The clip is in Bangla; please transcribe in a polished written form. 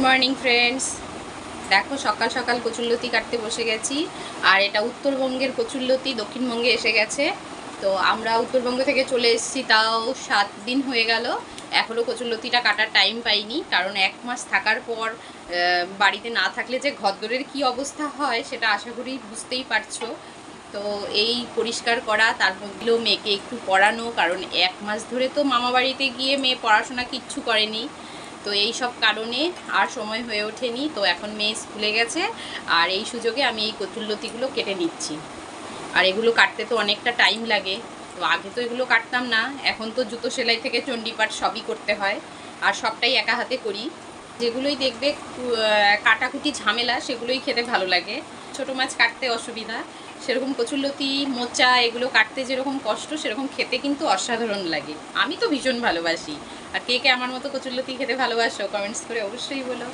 মর্নিং ফ্রেন্ডস, দেখো সকাল সকাল কচুরলতি কাটতে বসে গেছি। আর এটা উত্তরবঙ্গের কচুরলতি দক্ষিণবঙ্গে এসে গেছে। তো আমরা উত্তরবঙ্গ থেকে চলে এসেছি, তাও 7 দিন হয়ে গেল। এখনও কচুরলতিটা কাটার টাইম পাইনি, কারণ 1 মাস থাকার পর বাড়িতে না থাকলে যে ঘরদোরের কী অবস্থা হয় সেটা আশা করি বুঝতেই পারছো। তো এই পরিষ্কার করা, তার মধ্যেও মেয়েকে একটু পড়ানো, কারণ 1 মাস ধরে তো মামা বাড়িতে গিয়ে মেয়ে পড়াশোনা কিচ্ছু করেনি। তো এই সব কারণে আর সময় হয়ে ওঠেনি। তো এখন মেয়ে স্কুলে গেছে, আর এই সুযোগে আমি এই কচুরলতিগুলো কেটে নিচ্ছি। আর এগুলো কাটতে তো অনেকটা টাইম লাগে। তো আগে তো এগুলো কাটতাম না, এখন তো জুতো সেলাই থেকে চণ্ডীপাঠ সবই করতে হয়, আর সবটাই একা হাতে করি। যেগুলোই দেখবে কাটাকুটি ঝামেলা, সেগুলোই খেতে ভালো লাগে। ছোটো মাছ কাটতে অসুবিধা, সেরকম কচুরলতি মোচা এগুলো কাটতে যেরকম কষ্ট, সেরকম খেতে কিন্তু অসাধারণ লাগে। আমি তো ভীষণ ভালোবাসি। আর কে কে আমার মতো কচুরলতি খেতে ভালোবাসো কমেন্টস করে অবশ্যই বলো।